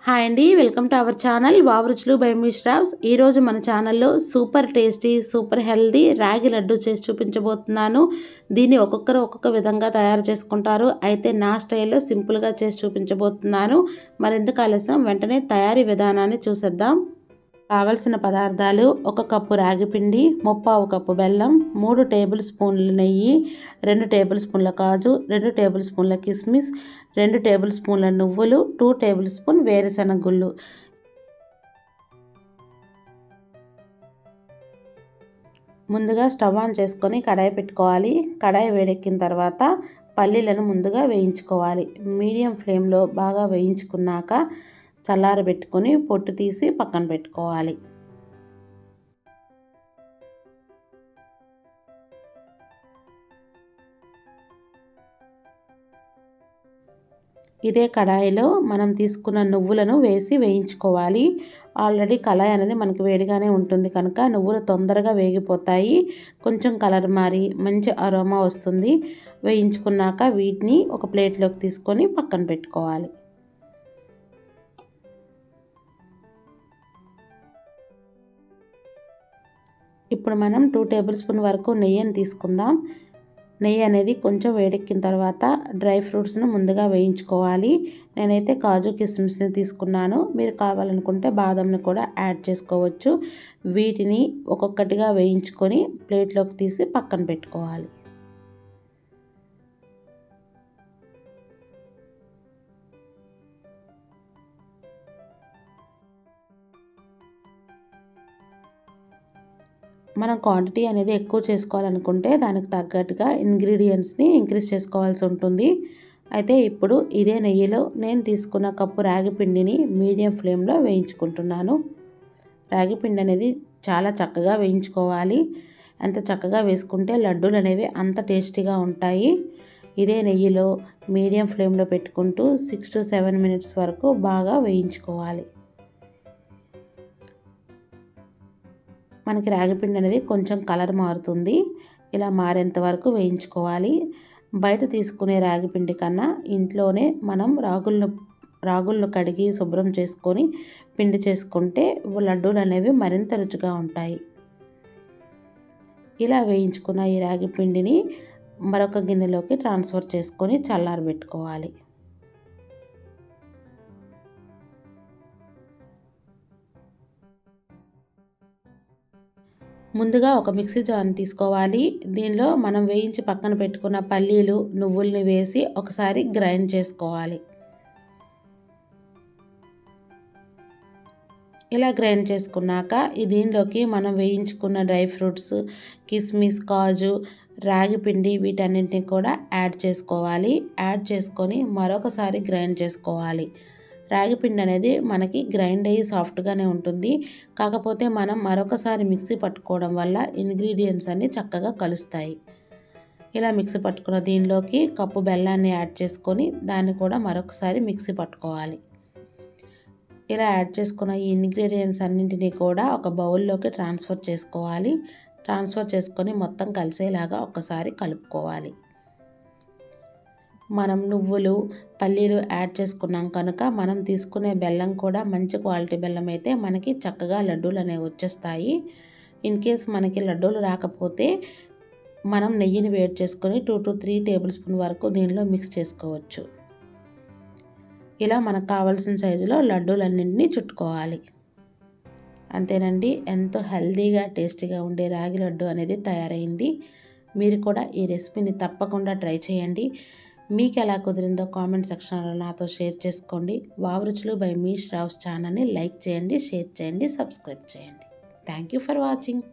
Hi అండి, welcome to our channel wow రుచులు by మీ శ్రావ్స్. ఈరోజు మన ఛానల్లో సూపర్ టేస్టీ, సూపర్ హెల్దీ రాగి లడ్డు చేసి చూపించబోతున్నాను. దీన్ని ఒక్కొక్కరు ఒక్కొక్క విధంగా తయారు చేసుకుంటారు. అయితే నా స్టైల్లో సింపుల్గా చేసి చూపించబోతున్నాను. మరెందుకు ఆలస్యం, వెంటనే తయారీ విధానాన్ని చూసేద్దాం. కావలసిన పదార్థాలు: 1 కప్పు రాగి పిండి, 1/4 కప్పు బెల్లం, 3 టేబుల్ స్పూన్ల నెయ్యి, 2 టేబుల్ స్పూన్ల కాజు, 2 టేబుల్ స్పూన్ల కిస్మిస్, 2 టేబుల్ స్పూన్ల నువ్వులు, 2 టేబుల్ స్పూన్ వేరుశనగ గుళ్ళు. ముందుగా స్టవ్ ఆన్ చేసుకొని కడాయి పెట్టుకోవాలి. కడాయి వేడెక్కిన తర్వాత పల్లీలను ముందుగా వేయించుకోవాలి. మీడియం ఫ్లేమ్లో బాగా వేయించుకున్నాక చల్లారబెట్టుకొని పొట్టు తీసి పక్కన పెట్టుకోవాలి. ఇదే కడాయిలో మనం తీసుకున్న నువ్వులను వేసి వేయించుకోవాలి. ఆల్రెడీ కళాయి అనేది మనకు వేడిగానే ఉంటుంది కనుక నువ్వులు తొందరగా వేగిపోతాయి. కొంచెం కలర్ మారి మంచి అరోమా వస్తుంది. వేయించుకున్నాక వీటిని ఒక ప్లేట్లోకి తీసుకొని పక్కన పెట్టుకోవాలి. ఇప్పుడు మనం 2 టేబుల్ స్పూన్ వరకు నెయ్యిని తీసుకుందాం. నెయ్యి అనేది కొంచెం వేడెక్కిన తర్వాత డ్రై ఫ్రూట్స్ను ముందుగా వేయించుకోవాలి. నేనైతే కాజు కిస్మిస్ని తీసుకున్నాను. మీరు కావాలనుకుంటే బాదంని కూడా యాడ్ చేసుకోవచ్చు. వీటిని ఒక్కొక్కటిగా వేయించుకొని ప్లేట్లోకి తీసి పక్కన పెట్టుకోవాలి. మనం క్వాంటిటీ అనేది ఎక్కువ చేసుకోవాలనుకుంటే దానికి తగ్గట్టుగా ఇంగ్రీడియంట్స్ని ఇంక్రీజ్ చేసుకోవాల్సి ఉంటుంది. అయితే ఇప్పుడు ఇదే నెయ్యిలో నేను తీసుకున్న కప్పు రాగి పిండిని మీడియం ఫ్లేమ్లో వేయించుకుంటున్నాను. రాగి పిండి అనేది చాలా చక్కగా వేయించుకోవాలి. ఎంత చక్కగా వేసుకుంటే లడ్డూలు అనేవి అంత టేస్టీగా ఉంటాయి. ఇదే నెయ్యిలో మీడియం ఫ్లేమ్లో పెట్టుకుంటూ 6 to 7 minutes వరకు బాగా వేయించుకోవాలి. మనకి రాగిపిండి అనేది కొంచెం కలర్ మారుతుంది. ఇలా మారేంత వరకు వేయించుకోవాలి. బయట తీసుకునే రాగిపిండి కన్నా ఇంట్లోనే మనం రాగులను కడిగి శుభ్రం చేసుకొని పిండి చేసుకుంటే లడ్డూలు అనేవి మరింత రుచిగా ఉంటాయి. ఇలా వేయించుకున్న ఈ రాగి పిండిని మరొక గిన్నెలోకి ట్రాన్స్ఫర్ చేసుకొని చల్లారబెట్టుకోవాలి. ముందుగా ఒక మిక్సీ జార్ని తీసుకోవాలి. దీనిలో మనం వేయించి పక్కన పెట్టుకున్న పల్లీలు, నువ్వుల్ని వేసి ఒకసారి గ్రైండ్ చేసుకోవాలి. ఇలా గ్రైండ్ చేసుకున్నాక దీనిలోకి మనం వేయించుకున్న డ్రై ఫ్రూట్స్, కిస్మిస్, కాజు, రాగి పిండి వీటన్నింటినీ కూడా యాడ్ చేసుకోవాలి. యాడ్ చేసుకొని మరొకసారి గ్రైండ్ చేసుకోవాలి. రాగి పిండి అనేది మనకి గ్రైండ్ అయ్యి సాఫ్ట్గానే ఉంటుంది. కాకపోతే మనం మరొకసారి మిక్సీ పట్టుకోవడం వల్ల ఇంగ్రీడియంట్స్ అన్నీ చక్కగా కలుస్తాయి. ఇలా మిక్సీ పట్టుకున్న దీనిలోకి కప్పు బెల్లాన్ని యాడ్ చేసుకొని దాన్ని కూడా మరొకసారి మిక్సీ పట్టుకోవాలి. ఇలా యాడ్ చేసుకున్న ఈ ఇంగ్రీడియంట్స్ అన్నింటినీ కూడా ఒక బౌల్లోకి ట్రాన్స్ఫర్ చేసుకోవాలి. ట్రాన్స్ఫర్ చేసుకొని మొత్తం కలిసేలాగా ఒకసారి కలుపుకోవాలి. మనం నువ్వులు, పల్లీలు యాడ్ చేసుకున్నాం కనుక మనం తీసుకునే బెల్లం కూడా మంచి క్వాలిటీ బెల్లం అయితే మనకి చక్కగా లడ్డూలు అనేవి వచ్చేస్తాయి. ఇన్ కేస్ మనకి లడ్డూలు రాకపోతే మనం నెయ్యిని వేడి చేసుకొని 2 to 3 టేబుల్ స్పూన్ వరకు దీనిలో మిక్స్ చేసుకోవచ్చు. ఇలా మనకు కావాల్సిన సైజులో లడ్డూలన్నింటినీ చుట్టుకోవాలి. అంతేనండి, ఎంతో హెల్తీగా టేస్టీగా ఉండే రాగి లడ్డు అనేది తయారైంది. మీరు కూడా ఈ రెసిపీని తప్పకుండా ట్రై చేయండి. మీకు ఎలా కుదిరిందో కామెంట్ సెక్షన్లో నాతో షేర్ చేసుకోండి. వావ్ రుచులు బై మీ శ్రావ్స్ ఛానల్ని లైక్ చేయండి, షేర్ చేయండి, సబ్స్క్రైబ్ చేయండి. Thank you for watching.